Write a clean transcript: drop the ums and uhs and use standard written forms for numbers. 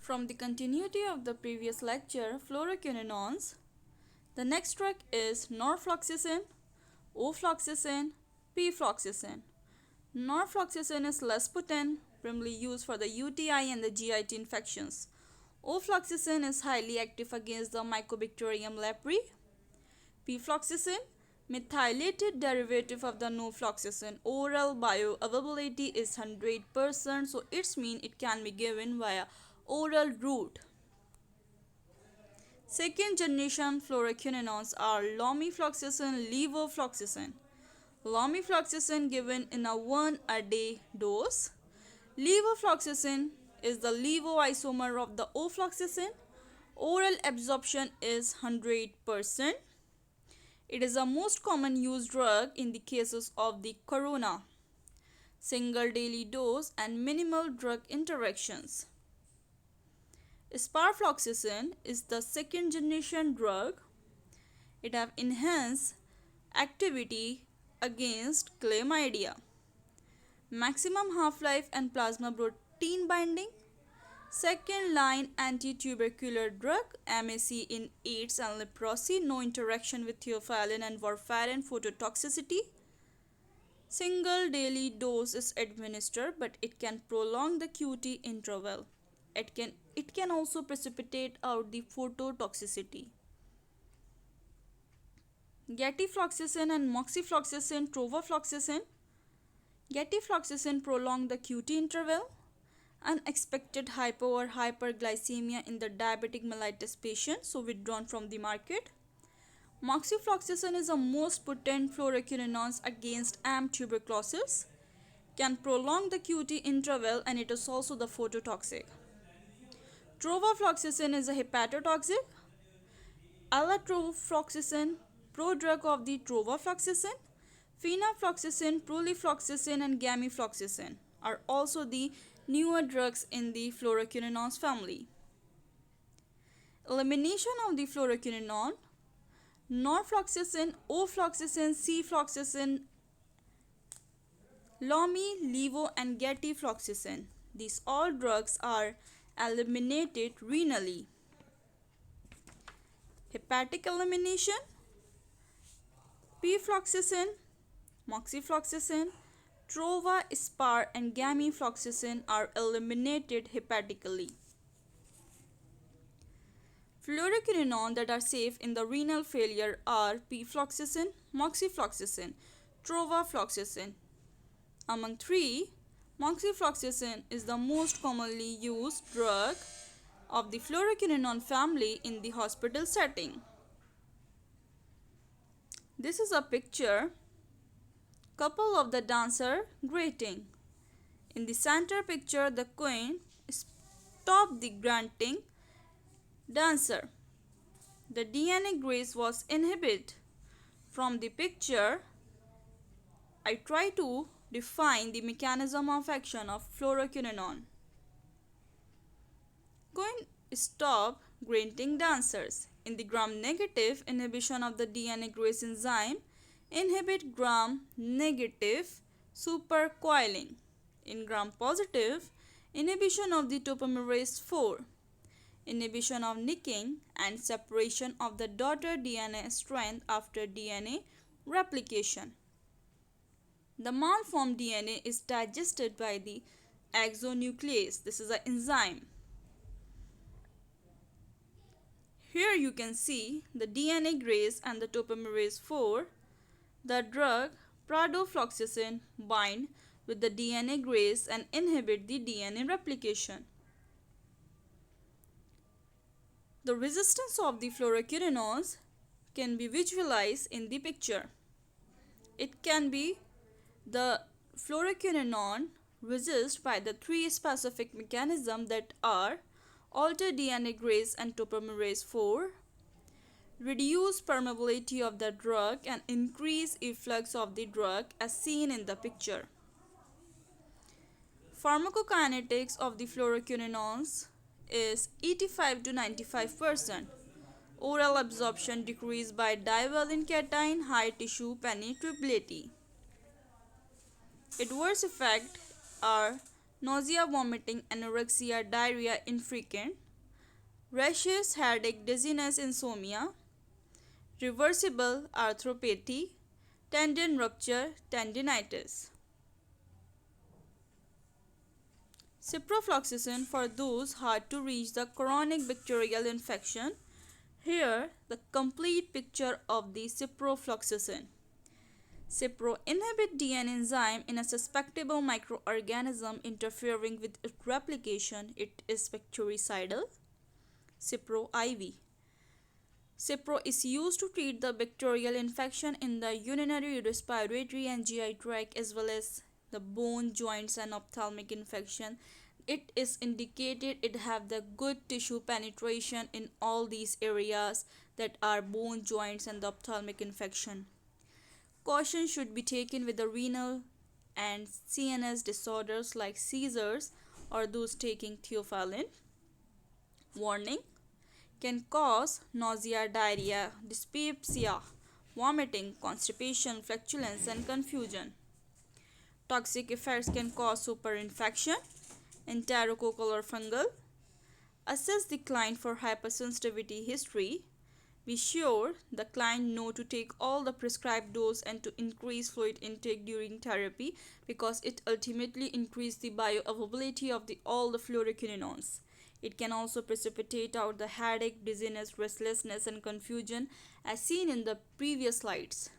From the continuity of the previous lecture, fluoroquinolones, the next drug is norfloxacin, ofloxacin, pfloxacin. Norfloxacin is less potent, primarily used for the UTI and the GIT infections. Ofloxacin is highly active against the Mycobacterium leprae. Pfloxacin, methylated derivative of the norfloxacin. Oral bioavailability is 100%, so it means it can be given via oral route. Second generation fluoroquinolones are lomifloxacin, levofloxacin. Lomifloxacin given in a 1 a day dose. Levofloxacin is the levoisomer of the ofloxacin. Oral absorption is 100%. It is the most common used drug in the cases of the corona. Single daily dose and minimal drug interactions. Ciprofloxacin is the second generation drug. It have enhanced activity against chlamydia. Maximum half-life and plasma protein binding. Second line anti-tubercular drug, MAC in AIDS and leprosy. No interaction with theophylline and warfarin phototoxicity. Single daily dose is administered, but it can prolong the QT interval. It can also precipitate out the phototoxicity. Gatifloxacin and moxifloxacin, trovafloxacin. Gatifloxacin prolong the QT interval. Unexpected hypo or hyperglycemia in the diabetic mellitus patient, so withdrawn from the market. Moxifloxacin is the most potent fluoroquinolones against M. tuberculosis. Can prolong the QT interval and it is also the phototoxic. Trovafloxacin is a hepatotoxic. Allatrovafloxacin, prodrug of the trovafloxacin. Phenafloxacin, prolifloxacin and gamifloxacin are also the newer drugs in the fluoroquinolones family. Elimination of the fluoroquinolone, norfloxacin, ofloxacin, cefloxacin, lomi, levo and gatifloxacin. These all drugs are eliminated renally. Hepatic elimination, pfloxacin, moxifloxacin, trova, spar and gamifloxacin are eliminated hepatically. Fluoroquinolones that are safe in the renal failure are pfloxacin, moxifloxacin, trovafloxacin. Among three, moxifloxacin is the most commonly used drug of the fluoroquinolone family in the hospital setting. This is a picture, couple of the dancer gyrating. In the center picture, the queen stopped the gyrating dancer. The DNA grace was inhibited. From the picture, I try to define the mechanism of action of fluoroquinolone. Queen stop gyrating dancers. In the gram-negative, inhibition of the DNA grace enzyme inhibit gram-negative supercoiling. In gram-positive, inhibition of the topomerase 4, inhibition of nicking and separation of the daughter DNA strand after DNA replication. The malformed DNA is digested by the exonuclease. This is an enzyme. Here you can see the DNA grace and the topomerase 4. The drug pradofloxacin bind with the DNA grace and inhibit the DNA replication. The resistance of the fluoroquinolones can be visualized in the picture. It can be the fluoroquinolone resist by the three specific mechanisms that are alter DNA grace and topomerase 4, reduce permeability of the drug and increase efflux of the drug as seen in the picture. Pharmacokinetics of the fluoroquinolones is 85 to 95%. Oral absorption decreased by divalent cation, high tissue penetrability. Adverse effects are nausea, vomiting, anorexia, diarrhea infrequent, rashes, headache, dizziness, insomnia, reversible arthropathy, tendon rupture, tendinitis. Ciprofloxacin for those hard to reach the chronic bacterial infection. Here, the complete picture of the ciprofloxacin. Cipro inhibit DNA enzyme in a susceptible microorganism interfering with its replication. It is bactericidal. Cipro IV. Cipro is used to treat the bacterial infection in the urinary, respiratory, and GI tract as well as the bone, joints, and ophthalmic infection. It is indicated it have the good tissue penetration in all these areas that are bone, joints, and the ophthalmic infection. Caution should be taken with the renal and CNS disorders like seizures or those taking theophylline. Warning: can cause nausea, diarrhea, dyspepsia, vomiting, constipation, flatulence, and confusion. Toxic effects can cause superinfection, enterococcal or fungal. Assess the client for hypersensitivity history. Be sure the client know to take all the prescribed dose and to increase fluid intake during therapy because it ultimately increases the bioavailability of all the fluoroquinolones. It can also precipitate out the headache, dizziness, restlessness, and confusion as seen in the previous slides.